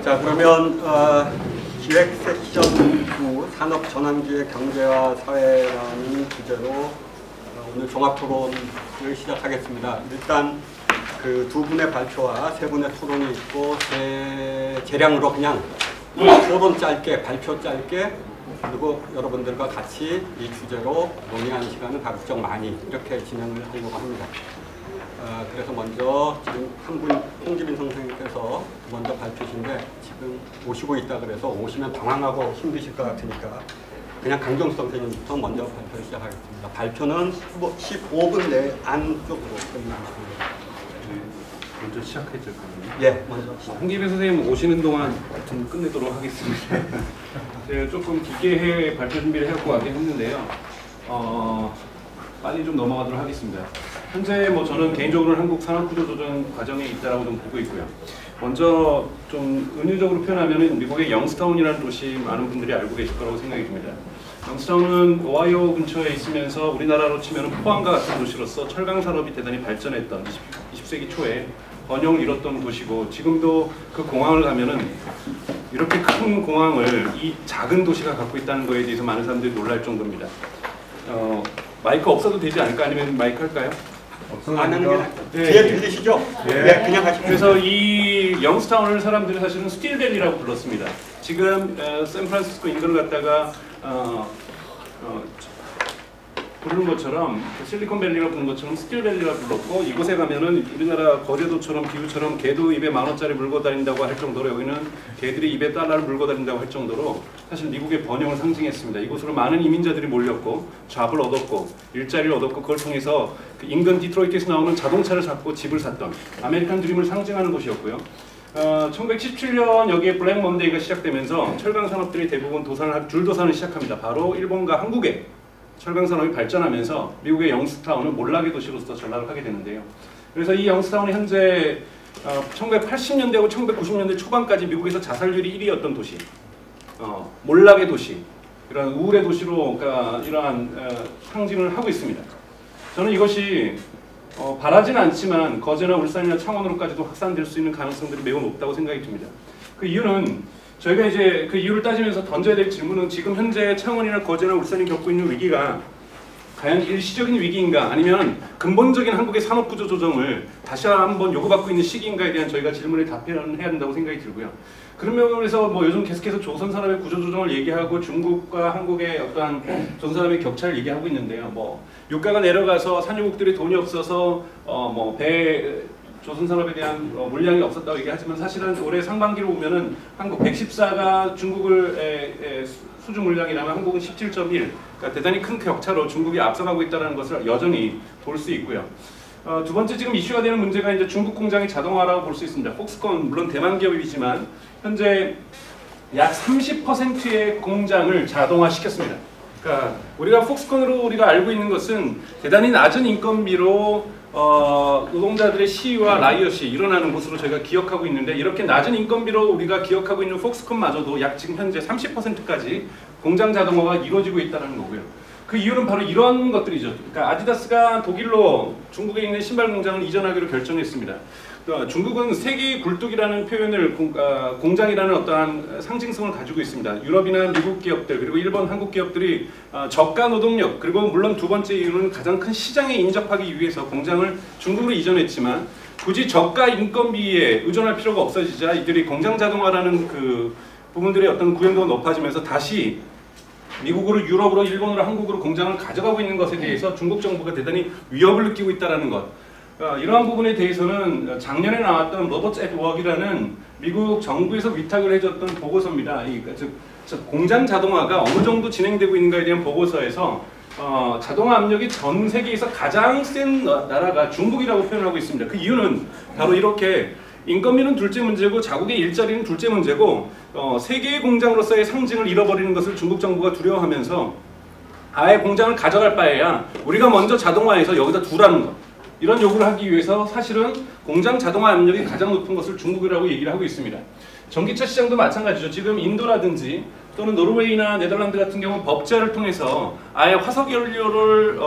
자, 그러면 기획 섹션 9 산업 전환기의 경제와 사회라는 주제로 오늘 종합 토론을 시작하겠습니다. 일단 그 두 분의 발표와 세 분의 토론이 있고 재량으로 그냥 토론 짧게, 발표 짧게, 그리고 여러분들과 같이 이 주제로 논의하는 시간을 가급적 많이 이렇게 진행을 하려고 합니다. 그래서 먼저 지금 한 분, 홍기빈 선생님께서 먼저 발표신데 지금 오시고 있다 그래서 오시면 당황하고 힘드실 것 같으니까 그냥 강정수 선생님부터 먼저 발표를 시작하겠습니다. 발표는 15분 내 안쪽으로 끝나겠습니다. 먼저 시작해줄 거예요. 예, 먼저. 홍기빈 선생님 오시는 동안 좀 끝내도록 하겠습니다. 제가 조금 깊게 발표 준비를 해갖고 왔긴 했는데요. 빨리 좀 넘어가도록 하겠습니다. 현재 저는 개인적으로는 한국 산업구조조정 과정에 있다라고 좀 보고 있고요. 먼저 좀 은유적으로 표현하면은 미국의 영스타운이라는 도시 많은 분들이 알고 계실 거라고 생각이 듭니다. 영스타운은 오하이오 근처에 있으면서 우리나라로 치면 포항과 같은 도시로서 철강 산업이 대단히 발전했던 20세기 초에 번영을 이뤘던 도시고, 지금도 그 공항을 가면은 이렇게 큰 공항을 이 작은 도시가 갖고 있다는 거에 대해서 많은 사람들이 놀랄 정도입니다. 마이크 없어도 되지 않을까? 아니면 마이크 할까요? 안 하는 게 뒤에 들리시죠? 네, 그냥 가시면. 그래서 이 영스타운을 사람들이 사실은 스틸밸리라고 불렀습니다. 지금 샌프란시스코 인근을 갖다가 부르는 것처럼, 실리콘밸리가 부르는 것처럼 스틸밸리가 불렀고, 이곳에 가면은 우리나라 거제도처럼 비유처럼 개도 입에 10,000원짜리 물고 다닌다고 할 정도로, 여기는 개들이 입에 달러를 물고 다닌다고 할 정도로 사실 미국의 번영을 상징했습니다. 이곳으로 많은 이민자들이 몰렸고 잡을 얻었고 일자리를 얻었고, 그걸 통해서 그 인근 디트로이트에서 나오는 자동차를 샀고 집을 샀던 아메리칸 드림을 상징하는 곳이었고요. 1977년 여기에 블랙 먼데이가 시작되면서 철강 산업들이 대부분 줄도산을 시작합니다. 바로 일본과 한국에 철강 산업이 발전하면서 미국의 영스타운은 몰락의 도시로서 전락을 하게 되는데요. 그래서 이 영스타운이 현재 1980년대하고 1990년대 초반까지 미국에서 자살률이 1위였던 도시, 몰락의 도시, 이런 우울의 도시로 이러한 상징을 하고 있습니다. 저는 이것이 바라진 않지만 거제나 울산이나 창원으로까지도 확산될 수 있는 가능성들이 매우 높다고 생각이 듭니다. 그 이유는, 저희가 이제 그 이유를 따지면서 던져야 될 질문은, 지금 현재 창원이나 거제나 울산이 겪고 있는 위기가 과연 일시적인 위기인가, 아니면 근본적인 한국의 산업구조 조정을 다시 한번 요구받고 있는 시기인가에 대한 저희가 질문에 답변을 해야 된다고 생각이 들고요. 그런 면에서 요즘 계속해서 조선산업의 구조조정을 얘기하고 중국과 한국의 어떠한 조선산업의 격차를 얘기하고 있는데요. 유가가 내려가서 산유국들이 돈이 없어서 조선산업에 대한 물량이 없었다고 얘기하지만, 사실은 올해 상반기로 보면은 한국 114가 중국을 수주 물량이라면 한국은 17.1, 그러니까 대단히 큰 격차로 중국이 앞서가고 있다는 것을 여전히 볼 수 있고요. 두 번째 지금 이슈가 되는 문제가 이제 중국 공장의 자동화라고 볼 수 있습니다. 폭스콘 물론 대만 기업이지만 현재 약 30%의 공장을 자동화시켰습니다. 그러니까 우리가 폭스콘으로 우리가 알고 있는 것은 대단히 낮은 인건비로 노동자들의 시위와 라이엇이 일어나는 곳으로 저희가 기억하고 있는데, 이렇게 낮은 인건비로 우리가 기억하고 있는 폭스콘마저도 약 지금 현재 30%까지 공장 자동화가 이루어지고 있다는 거고요. 그 이유는 바로 이런 것들이죠. 그러니까 아디다스가 독일로 중국에 있는 신발 공장을 이전하기로 결정했습니다. 중국은 세계의 굴뚝이라는 표현을, 공장이라는 어떠한 상징성을 가지고 있습니다. 유럽이나 미국 기업들, 그리고 일본, 한국 기업들이 저가 노동력, 그리고 물론 두 번째 이유는 가장 큰 시장에 인접하기 위해서 공장을 중국으로 이전했지만, 굳이 저가 인건비에 의존할 필요가 없어지자 이들이 공장 자동화라는 그 부분들의 어떤 구현도가 높아지면서 다시 미국으로, 유럽으로, 일본으로, 한국으로 공장을 가져가고 있는 것에 대해서 중국 정부가 대단히 위협을 느끼고 있다는 것. 이러한 부분에 대해서는 작년에 나왔던 로버츠 앳 워크라는 미국 정부에서 위탁을 해줬던 보고서입니다. 즉 공장 자동화가 어느 정도 진행되고 있는가에 대한 보고서에서 자동화 압력이 전 세계에서 가장 센 나라가 중국이라고 표현하고 있습니다. 그 이유는 바로 이렇게 인건비는 둘째 문제고 자국의 일자리는 둘째 문제고, 세계의 공장으로서의 상징을 잃어버리는 것을 중국 정부가 두려워하면서 아예 공장을 가져갈 바에야 우리가 먼저 자동화해서 여기다 두라는 것, 이런 요구를 하기 위해서 사실은 공장 자동화 압력이 가장 높은 것을 중국이라고 얘기를 하고 있습니다. 전기차 시장도 마찬가지죠. 지금 인도라든지 또는 노르웨이나 네덜란드 같은 경우는 법제화를 통해서 아예 화석연료를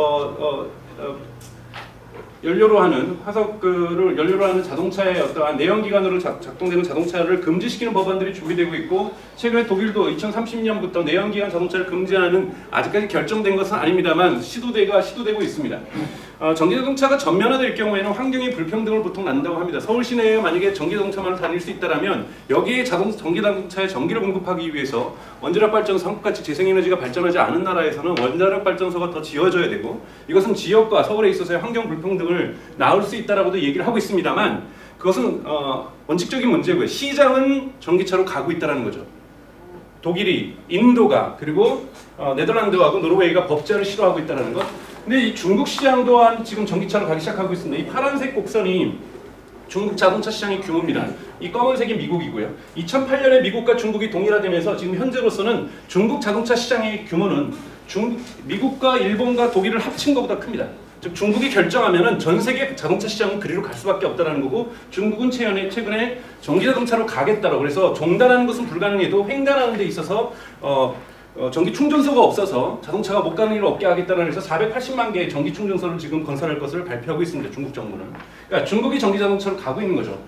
연료로 하는 화석을 연료로 하는 자동차의 어떠한 내연기관으로 작동되는 자동차를 금지시키는 법안들이 준비되고 있고, 최근에 독일도 2030년부터 내연기관 자동차를 금지하는, 아직까지 결정된 것은 아닙니다만 시도되고 있습니다. 전기자동차가 전면화될 경우에는 환경의 불평등을 보통 낳는다고 합니다. 서울 시내에 만약에 전기자동차만 다닐 수 있다면 여기에 전기자동차에 전기를 공급하기 위해서 원자력 발전소, 한국같이 재생에너지가 발전하지 않은 나라에서는 원자력 발전소가 더 지어져야 되고, 이것은 지역과 서울에 있어서의 환경 불평등을 낳을 수 있다라고도 얘기를 하고 있습니다만, 그것은 원칙적인 문제고요. 시장은 전기차로 가고 있다는 거죠. 독일이, 인도가, 그리고 네덜란드하고 노르웨이가 법제를 시도하고 있다는 것. 근데 이 중국 시장 또한 지금 전기차로 가기 시작하고 있습니다. 이 파란색 곡선이 중국 자동차 시장의 규모입니다. 이 검은색이 미국이고요. 2008년에 미국과 중국이 동일화되면서 지금 현재로서는 중국 자동차 시장의 규모는 미국과 일본과 독일을 합친 것보다 큽니다. 즉 중국이 결정하면은 전 세계 자동차 시장은 그리로 갈 수밖에 없다는 거고, 중국은 최근에 전기자동차로 가겠다라고, 그래서 종단하는 것은 불가능해도 횡단하는 데 있어서 전기 충전소가 없어서 자동차가 못 가는 일을 없게 하겠다는, 해서 480만 개의 전기 충전소를 지금 건설할 것을 발표하고 있습니다. 중국 정부는. 그러니까 중국이 전기 자동차로 가고 있는 거죠.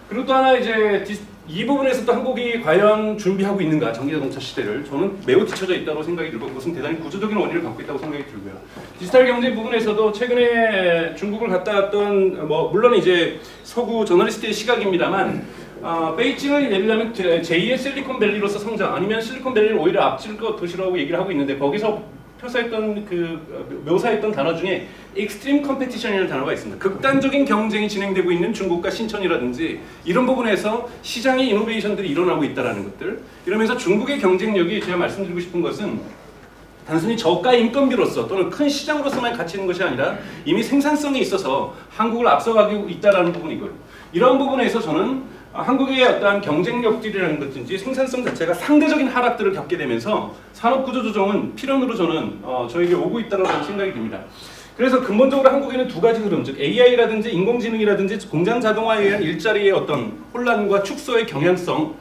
그리고 또 하나 이제 이 부분에서 또 한국이 과연 준비하고 있는가, 전기 자동차 시대를, 저는 매우 뒤쳐져 있다고 생각이 들고, 그것은 대단히 구조적인 원인을 갖고 있다고 생각이 들고요. 디지털 경제 부분에서도 최근에 중국을 갔다 왔던, 물론 이제 서구 저널리스트의 시각입니다만, 베이징을 예를 들면 제2의 실리콘밸리로서 성장, 아니면 실리콘밸리를 오히려 앞질 것 도시라고 얘기를 하고 있는데, 거기서 묘사했던 단어 중에 익스트림 컴페티션이라는 단어가 있습니다. 극단적인 경쟁이 진행되고 있는 중국과 신천이라든지 이런 부분에서 시장의 이노베이션들이 일어나고 있다는 것들, 이러면서 중국의 경쟁력이, 제가 말씀드리고 싶은 것은 단순히 저가 인건비로서 또는 큰 시장으로서만 가치 있는 것이 아니라 이미 생산성에 있어서 한국을 앞서가고 있다는 부분이고요. 이런 부분에서 저는 한국의 어떠한 경쟁력들이라는 것든지 생산성 자체가 상대적인 하락들을 겪게 되면서 산업구조 조정은 필연으로 저는 저에게 오고 있다고 생각이 듭니다. 그래서 근본적으로 한국에는 두 가지 흐름, 즉 AI라든지 인공지능이라든지 공장 자동화에 의한 일자리의 어떤 혼란과 축소의 경향성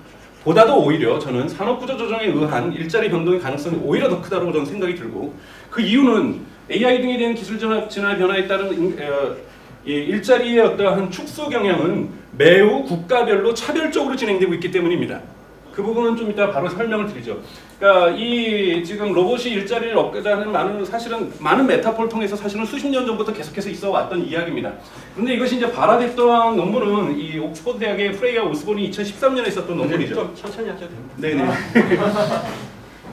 보다도 오히려 저는 산업구조 조정에 의한 일자리 변동의 가능성이 오히려 더 크다고 저는 생각이 들고, 그 이유는 AI 등에 대한 기술 진화 변화에 따른 일자리의 어떠한 축소 경향은 매우 국가별로 차별적으로 진행되고 있기 때문입니다. 그 부분은 좀 이따 바로 설명을 드리죠. 그러니까 이 지금 로봇이 일자리를 얻고자 하는 사실은 많은 메타포를 통해서 사실은 수십 년 전부터 계속해서 있어 왔던 이야기입니다. 그런데 이것이 이제 발화됐던 논문은 이 옥스퍼드 대학의 프레이어 오스본이 2013년에 썼던 논문이죠. 좀 천천히 하셔도 됩니다. 네네.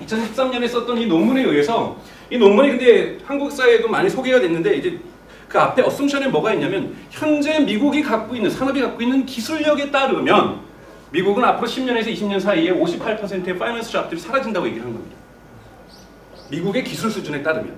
2013년에 썼던 이 논문에 의해서, 이 논문이 근데 한국 사회에도 많이 소개가 됐는데, 이제 그 앞에 어썸션에 뭐가 있냐면, 현재 미국이 갖고 있는, 산업이 갖고 있는 기술력에 따르면 미국은 앞으로 10년에서 20년 사이에 58%의 파이낸스 잡들이 사라진다고 얘기를 한 겁니다. 미국의 기술 수준에 따르면.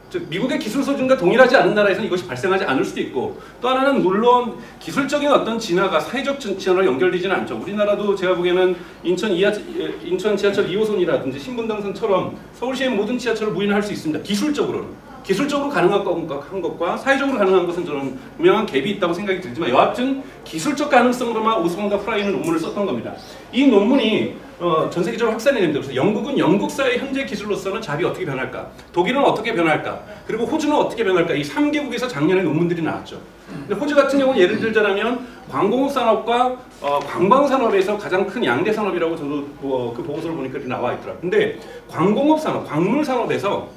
즉 미국의 기술 수준과 동일하지 않은 나라에서는 이것이 발생하지 않을 수도 있고, 또 하나는 물론 기술적인 어떤 진화가 사회적 진화로 연결되지는 않죠. 우리나라도 제가 보기에는 인천 지하철 2호선이라든지 신분당선처럼 서울시의 모든 지하철을 무인할 수 있습니다. 기술적으로 가능한 것과 사회적으로 가능한 것은 저는 분명한 갭이 있다고 생각이 들지만, 여하튼 기술적 가능성으로만 오스본과 프라이는 논문을 썼던 겁니다. 이 논문이 전 세계적으로 확산이 됩니다. 그래서 영국은 영국 사회 현재 기술로서는 잡이 어떻게 변할까, 독일은 어떻게 변할까, 그리고 호주는 어떻게 변할까, 이 3개국에서 작년에 논문들이 나왔죠. 근데 호주 같은 경우는 예를 들자면 광공업 산업과 관광 산업에서 가장 큰 양대 산업이라고 저도 그 보고서를 보니까 나와 있더라고요. 근데 광공업 산업, 광물 산업에서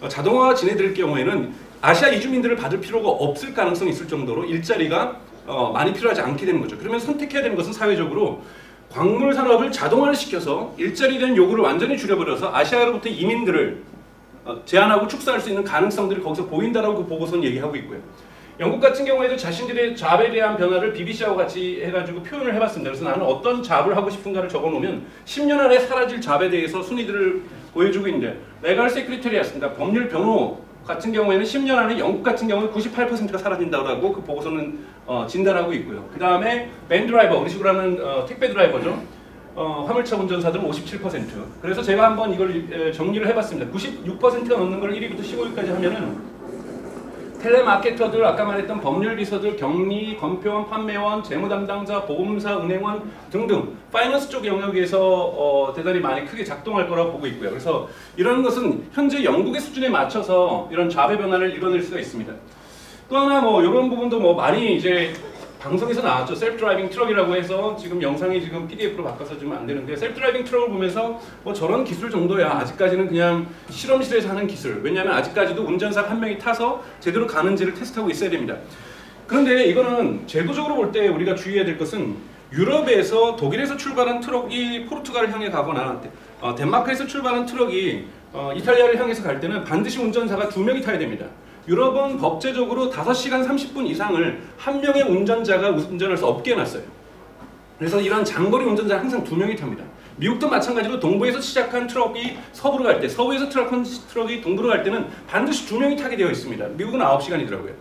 자동화가 진행될 경우에는 아시아 이주민들을 받을 필요가 없을 가능성이 있을 정도로 일자리가 많이 필요하지 않게 되는 거죠. 그러면 선택해야 되는 것은 사회적으로 광물 산업을 자동화를 시켜서 일자리에 대한 요구를 완전히 줄여버려서 아시아로부터 이민들을 제한하고 축소할 수 있는 가능성들이 거기서 보인다라고 그 보고서는 얘기하고 있고요. 영국 같은 경우에도 자신들의 잡에 대한 변화를 BBC하고 같이 해가지고 표현을 해봤습니다. 그래서 나는 어떤 잡을 하고 싶은가를 적어놓으면 10년 안에 사라질 잡에 대해서 순위들을 보여주고 있는데, 레갈 세크리터리였습니다. 법률 변호 같은 경우에는 10년 안에 영국 같은 경우는 98%가 사라진다고 그 보고서는 진단하고 있고요. 그 다음에 밴 드라이버, 우리 식으로 하면 택배 드라이버죠. 화물차 운전사들은 57%. 그래서 제가 한번 이걸 정리를 해봤습니다. 96%가 넘는 걸 1위부터 15위까지 하면은 텔레마케터들, 아까 말했던 법률 비서들, 격리, 검표원, 판매원, 재무담당자, 보험사, 은행원 등등 파이낸스 쪽 영역에서 대단히 많이 크게 작동할 거라고 보고 있고요. 그래서 이런 것은 현재 영국의 수준에 맞춰서 이런 잡의 변화를 이뤄낼 수가 있습니다. 또 하나 뭐 이런 부분도 뭐 많이 이제 방송에서 나왔죠. 셀프 드라이빙 트럭이라고 해서 지금 영상이 지금 PDF로 바꿔서 주면 안 되는데, 셀프 드라이빙 트럭을 보면서 뭐 저런 기술 정도야 아직까지는 그냥 실험실에서 하는 기술. 왜냐하면 아직까지도 운전사 한 명이 타서 제대로 가는지를 테스트하고 있어야 됩니다. 그런데 이거는 제도적으로 볼 때 우리가 주의해야 될 것은, 유럽에서 독일에서 출발한 트럭이 포르투갈을 향해 가거나 덴마크에서 출발한 트럭이 이탈리아를 향해서 갈 때는 반드시 운전사가 2명이 타야 됩니다. 유럽은 법제적으로 5시간 30분 이상을 한 명의 운전자가 운전할 수 없게 해놨어요. 그래서 이런 장거리 운전자는 항상 2명이 탑니다. 미국도 마찬가지로 동부에서 시작한 트럭이 서부로 갈 때, 서부에서 트럭이 동부로 갈 때는 반드시 2명이 타게 되어 있습니다. 미국은 9시간이더라고요.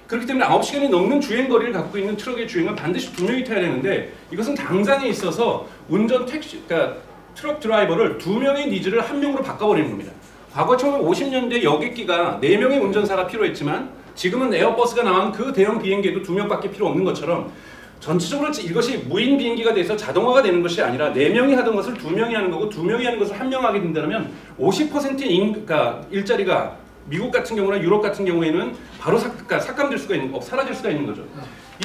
그렇기 때문에 9시간이 넘는 주행거리를 갖고 있는 트럭의 주행은 반드시 2명이 타야 되는데, 이것은 당장에 있어서 그러니까 트럭 드라이버를 2명의 니즈를 1명으로 바꿔버리는 겁니다. 과거 1950년대 여객기가 4명의 운전사가 필요했지만, 지금은 에어버스가 나온 그 대형 비행기에도 2명밖에 필요 없는 것처럼, 전체적으로 이것이 무인 비행기가 돼서 자동화가 되는 것이 아니라 4명이 하던 것을 2명이 하는 거고, 2명이 하는 것을 1명 하게 된다면 50%의 그러니까 일자리가 미국 같은 경우나 유럽 같은 경우에는 바로 삭감될 수가 있는, 사라질 수가 있는 거죠.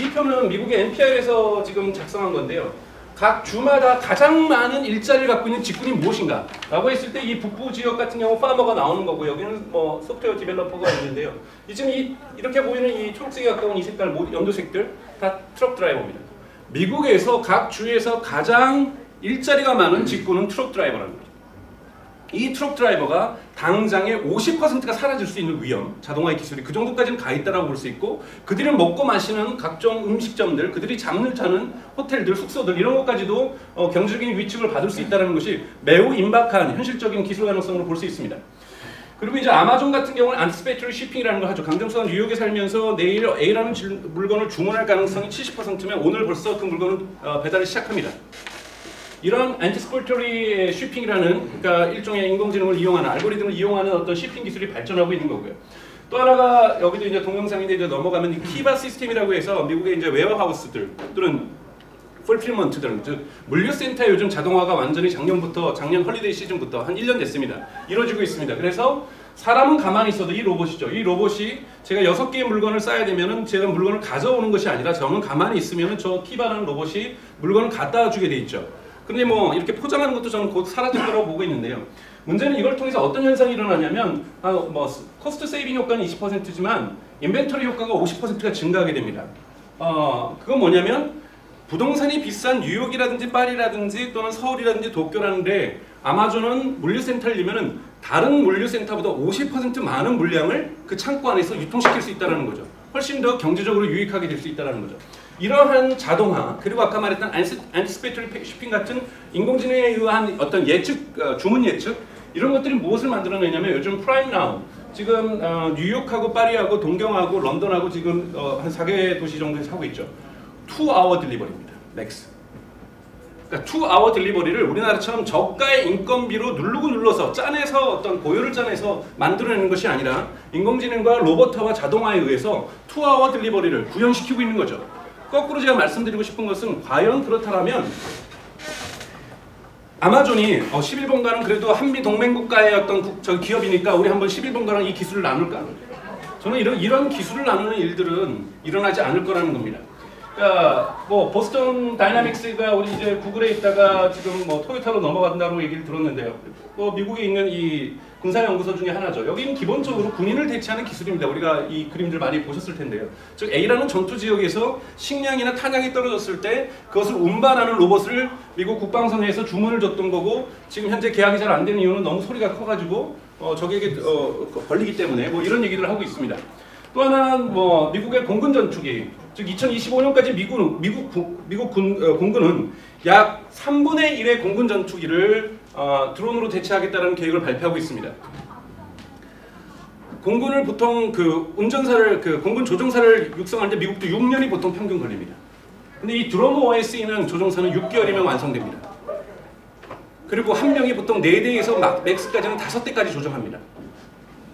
이 표는 미국의 NPR에서 지금 작성한 건데요. 각 주마다 가장 많은 일자리를 갖고 있는 직군이 무엇인가? 라고 했을 때 이 북부 지역 같은 경우 파머가 나오는 거고, 여기는 뭐 소프트웨어 디벨로퍼가 있는데요. 지금 이렇게 보이는 이 초록색에 가까운 이 색깔, 연두색들 다 트럭 드라이버입니다. 미국에서 각 주에서 가장 일자리가 많은 직군은 트럭 드라이버라는 거죠. 이 트럭 드라이버가 당장에 50%가 사라질 수 있는 위험, 자동화의 기술이 그 정도까지는 가 있다라고 볼 수 있고, 그들이 먹고 마시는 각종 음식점들, 그들이 잠을 자는 호텔들, 숙소들, 이런 것까지도 경제적인 위축을 받을 수 있다는 것이 매우 임박한 현실적인 기술 가능성으로 볼 수 있습니다. 그리고 이제 아마존 같은 경우는 안티시페이터리 쉬핑이라는 걸 하죠. 강정수가 뉴욕에 살면서 내일 A라는 물건을 주문할 가능성이 70%면 오늘 벌써 그 물건을 배달을 시작합니다. 이런 안티시페이터리 쉬핑이라는, 그러니까 일종의 인공지능을 이용하는, 알고리즘을 이용하는 어떤 쉬핑 기술이 발전하고 있는 거고요. 또 하나가 여기도 이제 동영상인데, 이제 넘어가면 키바 시스템이라고 해서 미국의 이제 웨어하우스들 또는 풀필먼트들, 즉 물류센터에 요즘 자동화가 완전히 작년 헐리데이 시즌부터 한 1년 됐습니다. 이루어지고 있습니다. 그래서 사람은 가만히 있어도 이 로봇이죠. 이 로봇이 제가 6개의 물건을 싸야 되면은 제가 물건을 가져오는 것이 아니라 저는 가만히 있으면은 저 키바라는 로봇이 물건을 갖다 주게 돼 있죠. 근데 뭐 이렇게 포장하는 것도 저는 곧 사라질 거라고 보고 있는데요. 문제는 이걸 통해서 어떤 현상이 일어나냐면, 뭐 코스트 세이빙 효과는 20%지만 인벤토리 효과가 50%가 증가하게 됩니다. 그건 뭐냐면, 부동산이 비싼 뉴욕이라든지 파리라든지 또는 서울이라든지 도쿄라는데, 아마존은 물류센터를 열면은 다른 물류센터보다 50% 많은 물량을 그 창고 안에서 유통시킬 수 있다는 거죠. 훨씬 더 경제적으로 유익하게 될 수 있다는 거죠. 이러한 자동화, 그리고 아까 말했던 안티시페이터리 쉬핑 같은 인공지능에 의한 어떤 예측, 주문 예측, 이런 것들이 무엇을 만들어내냐면, 요즘 프라임 나우, 지금 뉴욕하고 파리하고 동경하고 런던하고 지금 한 4개 도시 정도에서 하고 있죠. 2hour 딜리버리입니다. 맥스. 그러니까 2hour 딜리버리를 우리나라처럼 저가의 인건비로 누르고 눌러서 짜내서 어떤 고효를 짜내서 만들어내는 것이 아니라, 인공지능과 로봇화와 자동화에 의해서 2hour 딜리버리를 구현시키고 있는 거죠. 거꾸로 제가 말씀드리고 싶은 것은, 과연 그렇다면 아마존이 11번가는 그래도 한미동맹국가의 어떤 기업이니까 우리 한번 11번가랑 이 기술을 나눌까? 저는 이런 기술을 나누는 일들은 일어나지 않을 거라는 겁니다. 그러니까 뭐 보스턴 다이나믹스가 우리 이제 구글에 있다가 지금 뭐 토요타로 넘어간다고 얘기를 들었는데요. 또 미국에 있는 이 군사연구소 중에 하나죠. 여기는 기본적으로 군인을 대체하는 기술입니다. 우리가 이 그림들 많이 보셨을 텐데요. 즉 A라는 전투 지역에서 식량이나 탄약이 떨어졌을 때 그것을 운반하는 로봇을 미국 국방성에서 주문을 줬던 거고, 지금 현재 계약이 잘 안 되는 이유는 너무 소리가 커가지고 적에게 걸리기 때문에 뭐 이런 얘기를 하고 있습니다. 또 하나는 뭐 미국의 공군 전투기, 즉 2025년까지 미국 공군은 약 3분의 1의 공군 전투기를 드론으로 대체하겠다는 계획을 발표하고 있습니다. 공군을 보통 공군 조종사를 육성하는데 미국도 6년이 보통 평균 걸립니다. 근데 이 드론 OS에는 조종사는 6개월이면 완성됩니다. 그리고 한 명이 보통 4대에서 맥스까지는 5대까지 조종합니다.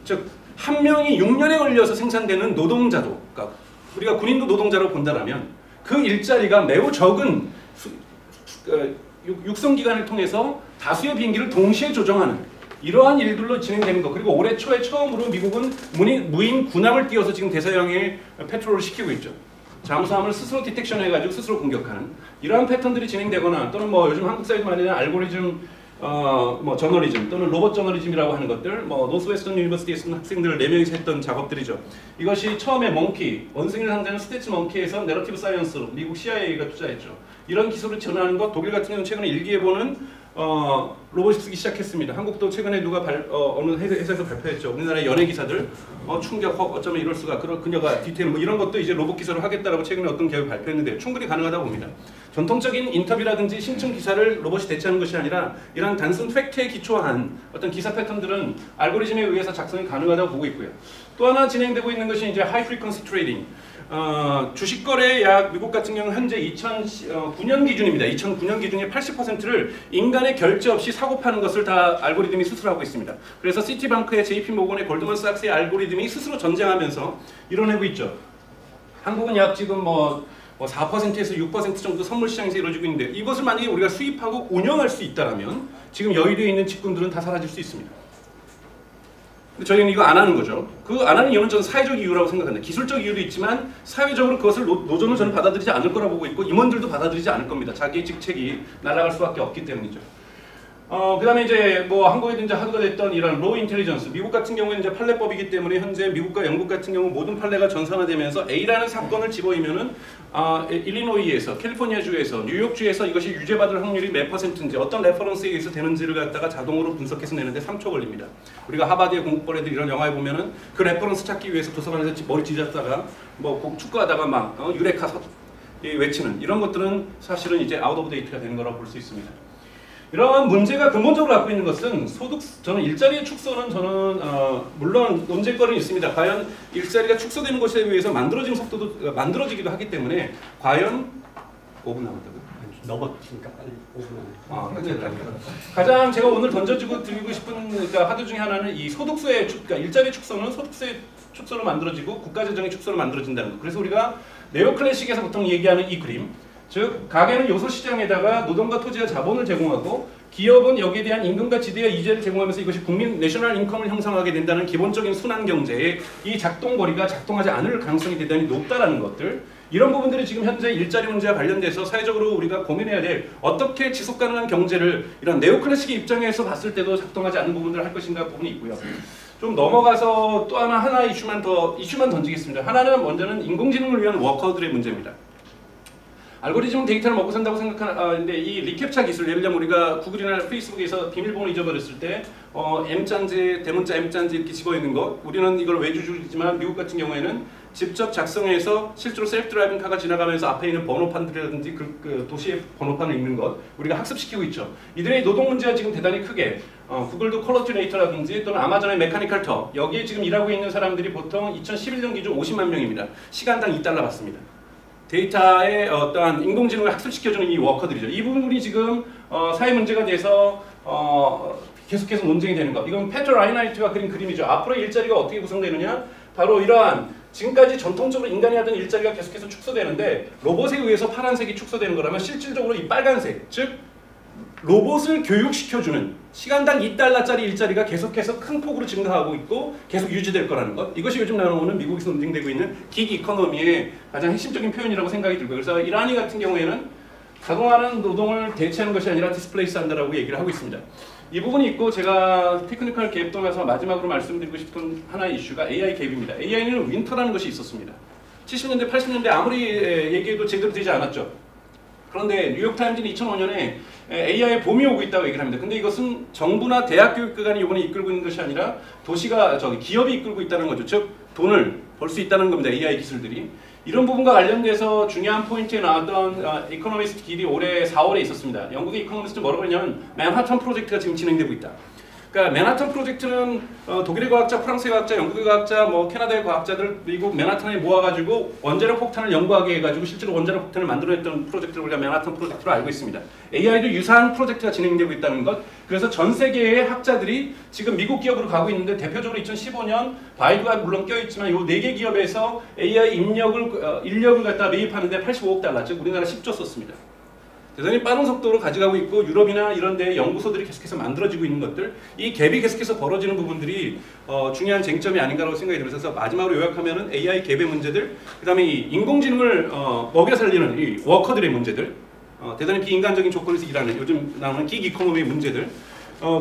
즉 한 명이 6년에 걸려서 생산되는 노동자도, 그러니까 우리가 군인도 노동자로 본다면 그 일자리가 매우 적은 육성 기간을 통해서 다수의 비행기를 동시에 조종하는 이러한 일들로 진행되는 것. 그리고 올해 초에 처음으로 미국은 무인 군함을 띄워서 지금 대서양에 패트롤을 시키고 있죠. 잠수함을 스스로 디텍션 해가지고 스스로 공격하는 이러한 패턴들이 진행되거나 또는 뭐 요즘 한국 사회에서 말하는 알고리즘 뭐 저널리즘 또는 로봇 저널리즘이라고 하는 것들, 뭐 노스웨스턴 유니버시티에 있는 학생들 4명이서 했던 작업들이죠. 이것이 처음에 몽키, 원숭이를 상대하는 스태츠 몽키에서 내러티브 사이언스로 미국 CIA가 투자했죠. 이런 기술을 전하는 것, 독일 같은 경우는 최근에 일기예보는 로봇이 쓰기 시작했습니다. 한국도 최근에 누가 어느 회사에서 발표했죠. 우리나라의 연예 기사들 충격, 어쩌면 이럴 수가, 그녀가 디테일 뭐 이런 것도 이제 로봇 기술을 하겠다라고 최근에 어떤 기업이 발표했는데 충분히 가능하다고 봅니다. 전통적인 인터뷰라든지 신청 기사를 로봇이 대체하는 것이 아니라 이런 단순 팩트에 기초한 어떤 기사 패턴들은 알고리즘에 의해서 작성이 가능하다고 보고 있고요. 또 하나 진행되고 있는 것이 이제 하이 프리퀀시 트레이딩. 주식 거래 약 미국 같은 경우는 현재 2009년 기준입니다. 2009년 기준의 80%를 인간의 결제 없이 사고 파는 것을 다 알고리즘이 스스로 하고 있습니다. 그래서 시티방크의 JP모건의 골드만삭스의 알고리즘이 스스로 전쟁하면서 이뤄내고 있죠. 한국은 약 지금 뭐 4%에서 6% 정도 선물 시장에서 이루어지고 있는데 이것을 만약에 우리가 수입하고 운영할 수 있다면 지금 여의도에 있는 직군들은 다 사라질 수 있습니다. 저희는 이거 안 하는 거죠. 그 안 하는 이유는 저는 사회적 이유라고 생각합니다. 기술적 이유도 있지만 사회적으로 그것을 노조는 저는 받아들이지 않을 거라고 보고 있고 임원들도 받아들이지 않을 겁니다. 자기의 직책이 날아갈 수밖에 없기 때문이죠. 그 다음에 이제 뭐 한국에도 이제 하도가 됐던 이런 로 인텔리전스, 미국 같은 경우에는 이제 판례법이기 때문에 현재 미국과 영국 같은 경우 모든 판례가 전산화되면서 A라는 사건을 집어이면은 일리노이에서, 캘리포니아주에서, 뉴욕주에서 이것이 유죄받을 확률이 몇 %인지 어떤 레퍼런스에 의해서 되는지를 갖다가 자동으로 분석해서 내는데 3초 걸립니다. 우리가 하버드의 공부벌애들 이런 영화에 보면은 그 레퍼런스 찾기 위해서 도서관에서 머리 찢었다가 뭐 축구하다가 막 유레카 외치는 이런 것들은 사실은 이제 아웃 오브 데이트가 되는 거라고 볼 수 있습니다. 이러한 문제가 근본적으로 갖고 있는 것은 저는 일자리의 축소는 물론 논쟁거리는 있습니다. 과연 일자리가 축소되는 것에 의해서 만들어진 속도도 만들어지기도 하기 때문에 과연 5분 남았다고요? 넘었으니까 빨리 5분 안에. 가장 제가 오늘 던져주고 드리고 싶은 그러니까 화두 중에 하나는 이 소득세의 그러니까 일자리 축소는 소득세 축소로 만들어지고 국가재정의 축소로 만들어진다는 것. 그래서 우리가 네오클래식에서 보통 얘기하는 이 그림, 즉 가계는 요소 시장에다가 노동과 토지와 자본을 제공하고 기업은 여기에 대한 임금과 지대와 이자를 제공하면서 이것이 국민 내셔널 인컴을 형성하게 된다는 기본적인 순환 경제의 이 작동거리가 작동하지 않을 가능성이 대단히 높다라는 것들, 이런 부분들이 지금 현재 일자리 문제와 관련돼서 사회적으로 우리가 고민해야 될 어떻게 지속 가능한 경제를 이런 네오클래식의 입장에서 봤을 때도 작동하지 않는 부분들을 할 것인가 부분이 있고요. 좀 넘어가서 또 하나의 이슈만 던지겠습니다. 하나는 먼저는 인공지능을 위한 워커들의 문제입니다. 알고리즘은 데이터를 먹고 산다고 생각하는데 이 리캡차 기술, 예를 들면 우리가 구글이나 페이스북에서 비밀번호 잊어버렸을 때 M자인지 대문자 M자인지 이렇게 집어있는 것, 우리는 이걸 외주주지만 미국 같은 경우에는 직접 작성해서 실제로 셀프 드라이빙 카가 지나가면서 앞에 있는 번호판들이라든지 그 도시의 번호판을 읽는 것, 우리가 학습시키고 있죠. 이들의 노동 문제가 지금 대단히 크게 구글도 컬러튜레이터라든지 또는 아마존의 메카니컬 터, 여기에 지금 일하고 있는 사람들이 보통 2011년 기준 50만 명입니다. 시간당 $2 받습니다. 데이터에 어떠한 인공지능을 학습시켜주는 이 워커들이죠. 이 부분이 지금 사회 문제가 돼서 계속해서 논쟁이 되는 것. 이건 페터 라인하이트가 그린 그림이죠. 앞으로 일자리가 어떻게 구성되느냐? 바로 이러한 지금까지 전통적으로 인간이 하던 일자리가 계속해서 축소되는데 로봇에 의해서 파란색이 축소되는 거라면 실질적으로 이 빨간색, 즉 로봇을 교육시켜주는 시간당 $2짜리 일자리가 계속해서 큰 폭으로 증가하고 있고 계속 유지될 거라는 것. 이것이 요즘 나오는 미국에서 논쟁되고 있는 긱 이코노미의 가장 핵심적인 표현이라고 생각이 들고요. 그래서 이란이 같은 경우에는 가동하는 노동을 대체하는 것이 아니라 디스플레이스 한다라고 얘기를 하고 있습니다. 이 부분이 있고 제가 테크니컬 갭 동에서 마지막으로 말씀드리고 싶은 하나의 이슈가 AI 갭입니다. AI는 윈터라는 것이 있었습니다. 70년대, 80년대 아무리 얘기해도 제대로 되지 않았죠. 그런데 뉴욕타임즈는 2005년에 AI의 봄이 오고 있다고 얘기를 합니다. 근데 이것은 정부나 대학 교육기관이 이번에 이끌고 있는 것이 아니라 기업이 이끌고 있다는 거죠. 즉 돈을 벌 수 있다는 겁니다. AI 기술들이. 이런 부분과 관련돼서 중요한 포인트에 나왔던 이코노미스트 길이 올해 4월에 있었습니다. 영국의 이코노미스트 뭐라고 했냐면 맨하탄 프로젝트가 지금 진행되고 있다. 그러니까 맨하탄 프로젝트는 독일의 과학자, 프랑스의 과학자, 영국의 과학자, 캐나다의 과학자들 미국 맨하탄에 모아가지고 원자력 폭탄을 연구하게 해가지고 실제로 원자력 폭탄을 만들어냈던 프로젝트를 우리가 맨하탄 프로젝트로 알고 있습니다. AI도 유사한 프로젝트가 진행되고 있다는 것. 그래서 전 세계의 학자들이 지금 미국 기업으로 가고 있는데 대표적으로 2015년 바이두가 물론 껴있지만 이 4개 기업에서 AI 인력을 갖다 매입하는데 $85억, 즉 우리나라 10조 썼습니다. 대단히 빠른 속도로 가져가고 있고 유럽이나 이런 데 연구소들이 계속해서 만들어지고 있는 것들, 이 갭이 계속해서 벌어지는 부분들이 중요한 쟁점이 아닌가라고 생각이 들어서 마지막으로 요약하면은 AI 갭의 문제들, 그다음에 이 인공지능을 먹여 살리는 이 워커들의 문제들, 대단히 비인간적인 조건에서 일하는 요즘 나오는 긱 이코노미의 문제들,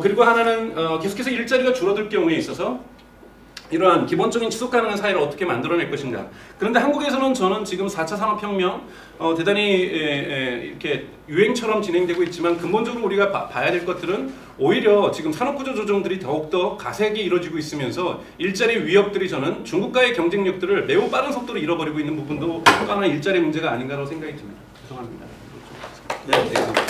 그리고 하나는 계속해서 일자리가 줄어들 경우에 있어서 이러한 기본적인 지속 가능한 사회를 어떻게 만들어낼 것인가. 그런데 한국에서는 저는 지금 4차 산업혁명 대단히 이렇게 유행처럼 진행되고 있지만 근본적으로 우리가 봐야 될 것들은 오히려 지금 산업구조 조정들이 더욱더 가세하게 이루어지고 있으면서 일자리 위협들이 저는 중국과의 경쟁력들을 매우 빠른 속도로 잃어버리고 있는 부분도 또 하나 일자리 문제가 아닌가라고 생각이 듭니다. 죄송합니다. 네.